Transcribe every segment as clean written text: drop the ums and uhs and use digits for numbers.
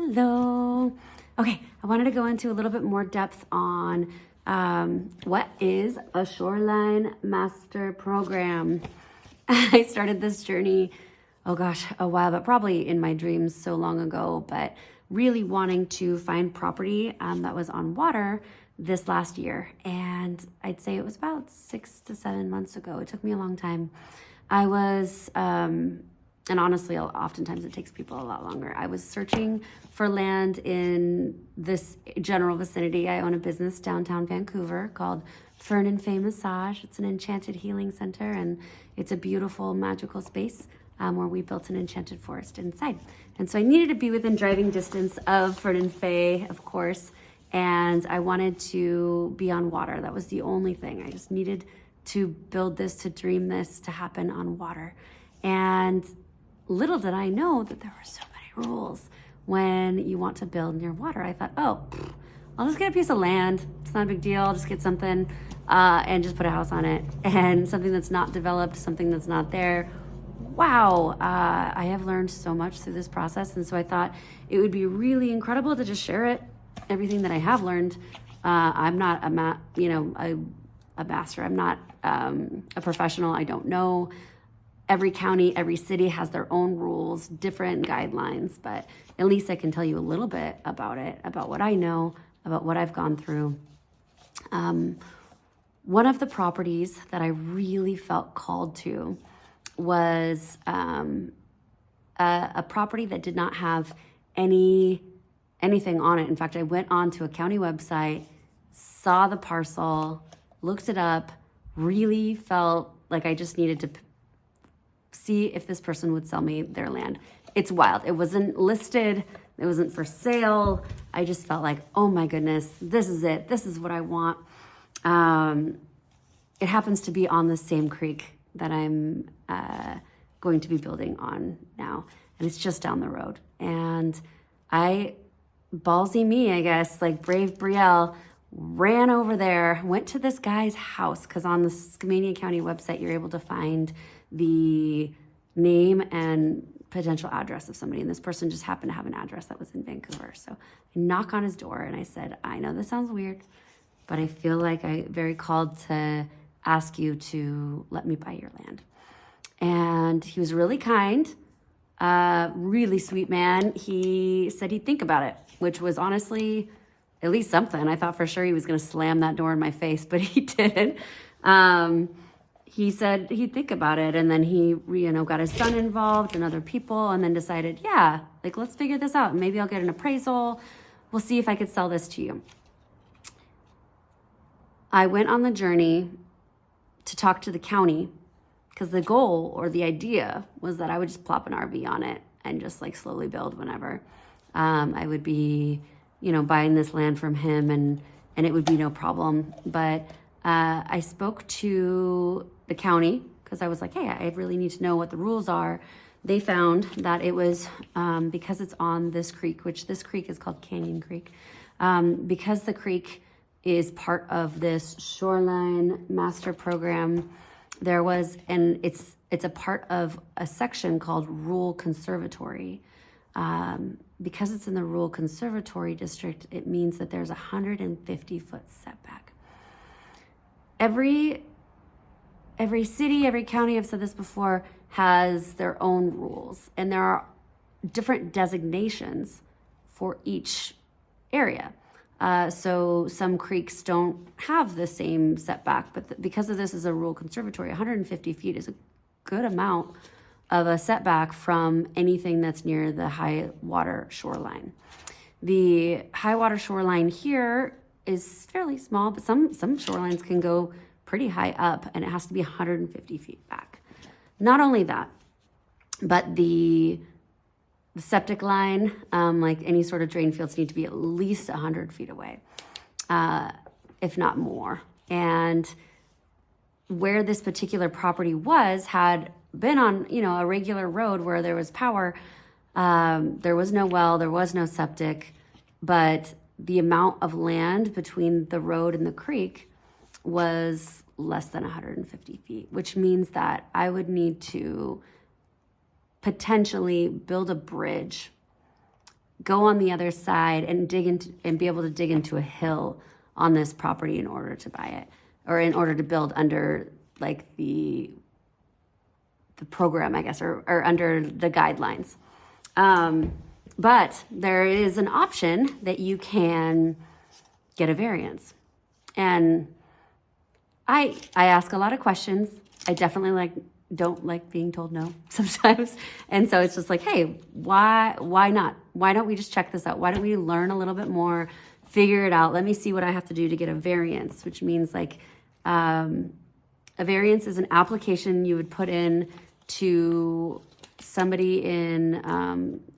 Hello. Okay, I wanted to go into a little bit more depth on what is a Shoreline Master Program. I started this journey, oh gosh, a while, but probably in my dreams so long ago, but really wanting to find property that was on water this last year. And I'd say it was about 6 to 7 months ago. It took me a long time. I was, and honestly, oftentimes it takes people a lot longer. I was searching for land in this general vicinity. I own a business downtown Vancouver called Fern and Faye Massage. It's an enchanted healing center, and it's a beautiful, magical space where we built an enchanted forest inside. And so I needed to be within driving distance of Fern and Faye, of course, and I wanted to be on water. That was the only thing. I just needed to build this, to dream this, to happen on water. And little did I know that there were so many rules when you want to build near water. I thought, oh, I'll just get a piece of land. It's not a big deal. I'll just get something and just put a house on it. And something that's not developed, something that's not there. Wow, I have learned so much through this process. And so I thought it would be really incredible to just share it, everything that I have learned. I'm not a master. I'm not a professional. I don't know. Every county, every city has their own rules, different guidelines, but at least I can tell you a little bit about it, about what I know, about what I've gone through. One of the properties that I really felt called to was a property that did not have anything on it. In fact, I went on to a county website, saw the parcel, looked it up, really felt like I just needed to see if this person would sell me their land. It's wild. It wasn't listed. It wasn't for sale. I just felt like, oh my goodness, this is it. This is what I want. It happens to be on the same creek that I'm going to be building on now. And it's just down the road. And ballsy me, I guess, like brave Brielle, ran over there, went to this guy's house, because on the Skamania County website, you're able to find the name and potential address of somebody. And this person just happened to have an address that was in Vancouver. So I knock on his door and I said, I know this sounds weird, but I feel like I'm very called to ask you to let me buy your land. And he was really kind, really sweet man. He said he'd think about it, which was honestly at least something. I thought for sure he was going to slam that door in my face, but he didn't. He said he'd think about it, and then he, got his son involved and other people, and then decided, yeah, like, let's figure this out. Maybe I'll get an appraisal. We'll see if I could sell this to you. I went on the journey to talk to the county, because the goal or the idea was that I would just plop an RV on it and just like slowly build whenever. I would be, buying this land from him, and it would be no problem. But I spoke to the county because I was like, hey, I really need to know what the rules are. They found that it was because it's on this creek, which this creek is called Canyon Creek, because the creek is part of this Shoreline Master Program. There was, and it's a part of a section called Rural Conservatory. Because it's in the Rural Conservatory District, it means that there's a 150-foot setback. Every city, every county, I've said this before, has their own rules, and there are different designations for each area. So some creeks don't have the same setback, but because of this is a rural conservatory, 150 feet is a good amount of a setback from anything that's near the high water shoreline. The high water shoreline here is fairly small, but some shorelines can go pretty high up, and it has to be 150 feet back. Not only that, but the septic line, like any sort of drain fields, need to be at least 100 feet away, if not more. And where this particular property had been on, a regular road where there was power. There was no well, there was no septic, but the amount of land between the road and the creek was less than 150 feet, which means that I would need to potentially build a bridge go on the other side and dig into and be able to dig into a hill on this property in order to buy it, or in order to build under like the program, I guess, or under the guidelines. But there is an option that you can get a variance. And I ask a lot of questions. I definitely don't like being told no sometimes. And so it's just like, hey, why not? Why don't we just check this out? Why don't we learn a little bit more, figure it out? Let me see what I have to do to get a variance, which means like a variance is an application you would put in to somebody in,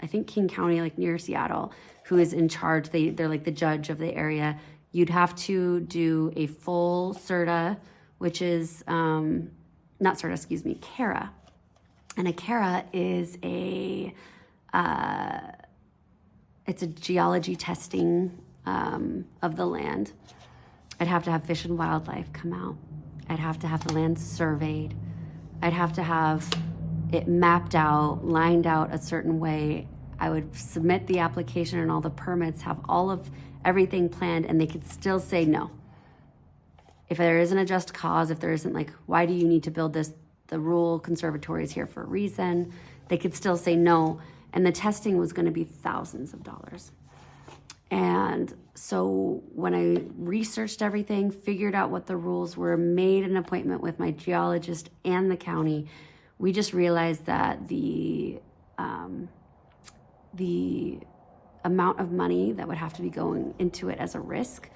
I think King County, like near Seattle, who is in charge. They're like the judge of the area. You'd have to do a full CERTA, which is, not CERTA, excuse me, CARA. And a CARA is it's a geology testing of the land. I'd have to have Fish and Wildlife come out. I'd have to have the land surveyed. I'd have to have it mapped out, lined out a certain way. I would submit the application and all the permits, have all of everything planned, and they could still say no. If there isn't a just cause, if there isn't like, why do you need to build this? The rural conservatory is here for a reason. They could still say no. And the testing was going to be thousands of dollars. And so when I researched everything, figured out what the rules were, made an appointment with my geologist and the county, we just realized that the amount of money that would have to be going into it as a risk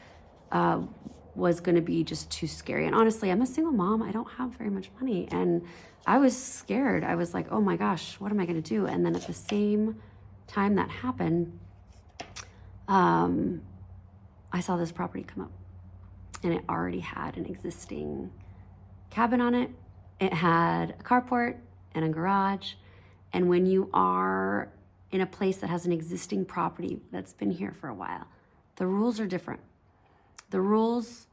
was going to be just too scary. And honestly, I'm a single mom. I don't have very much money. And I was scared. I was like, oh my gosh, what am I going to do? And then at the same time that happened, I saw this property come up, and it already had an existing cabin on it. It had a carport and a garage. And when you are in a place that has an existing property that's been here for a while, the rules are different. The rules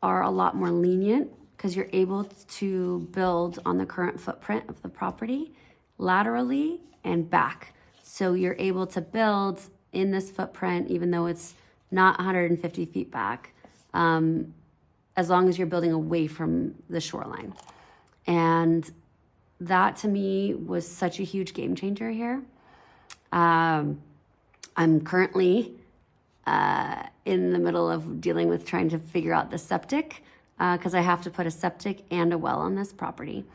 are a lot more lenient because you're able to build on the current footprint of the property laterally and back. So you're able to build in this footprint, even though it's not 150 feet back, as long as you're building away from the shoreline. And that to me was such a huge game changer here. I'm currently in the middle of dealing with trying to figure out the septic, because I have to put a septic and a well on this property.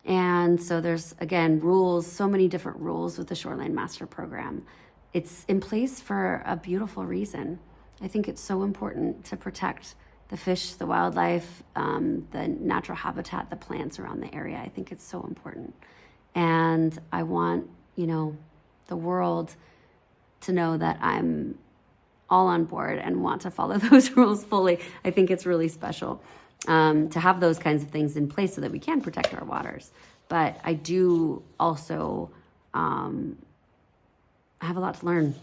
And so there's, again, rules, so many different rules with the Shoreline Master Program. It's in place for a beautiful reason. I think it's so important to protect the fish, the wildlife, the natural habitat, the plants around the area. I think it's so important. And I want, the world to know that I'm all on board and want to follow those rules fully. I think it's really special to have those kinds of things in place so that we can protect our waters. But I do also have a lot to learn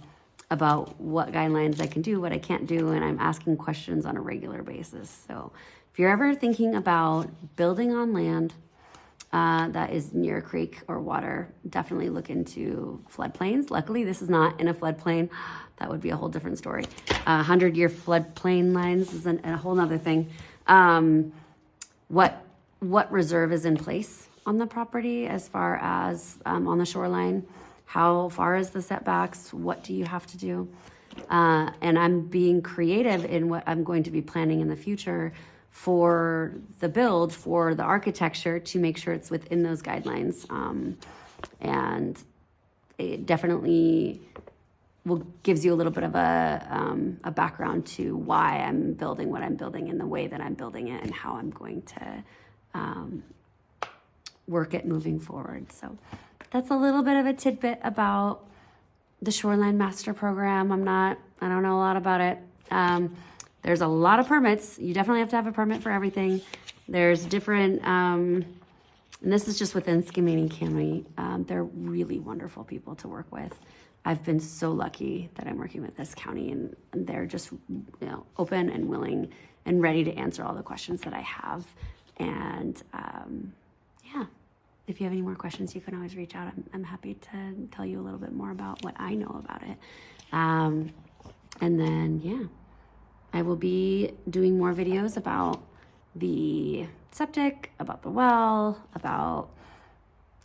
about what guidelines I can do, what I can't do, and I'm asking questions on a regular basis. So if you're ever thinking about building on land that is near a creek or water, definitely look into floodplains. Luckily, this is not in a floodplain. That would be a whole different story. 100-year floodplain lines is a whole nother thing. What reserve is in place on the property as far as on the shoreline? How far is the setbacks? What do you have to do? And I'm being creative in what I'm going to be planning in the future for the build, for the architecture, to make sure it's within those guidelines. And it definitely gives you a little bit of a background to why I'm building what I'm building and the way that I'm building it and how I'm going to work it moving forward. So that's a little bit of a tidbit about the Shoreline Master Program. I don't know a lot about it. There's a lot of permits. You definitely have to have a permit for everything. There's different, and this is just within Skamania County. They're really wonderful people to work with. I've been so lucky that I'm working with this county, and they're just open and willing and ready to answer all the questions that I have. And if you have any more questions, you can always reach out. I'm happy to tell you a little bit more about what I know about it. And then, yeah, I will be doing more videos about the septic, about the well, about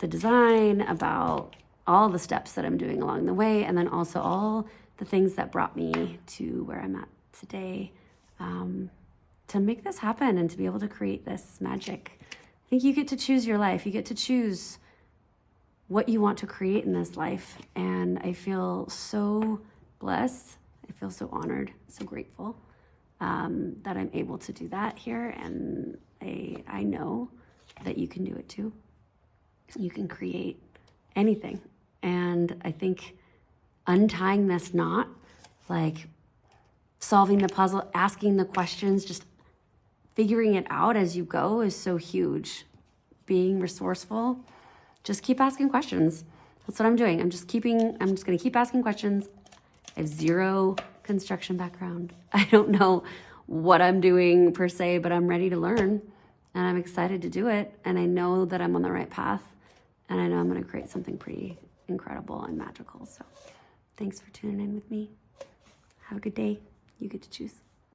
the design, about all the steps that I'm doing along the way, and then also all the things that brought me to where I'm at today, to make this happen and to be able to create this magic. I think you get to choose your life. You get to choose what you want to create in this life. And I feel so blessed. I feel so honored, so grateful that I'm able to do that here. And I know that you can do it too. You can create anything. And I think untying this knot, like solving the puzzle, asking the questions, just figuring it out as you go is so huge. Being resourceful, just keep asking questions. That's what I'm doing. I'm just gonna keep asking questions. I have zero construction background. I don't know what I'm doing per se, but I'm ready to learn and I'm excited to do it. And I know that I'm on the right path and I know I'm gonna create something pretty incredible and magical. So thanks for tuning in with me. Have a good day. You get to choose.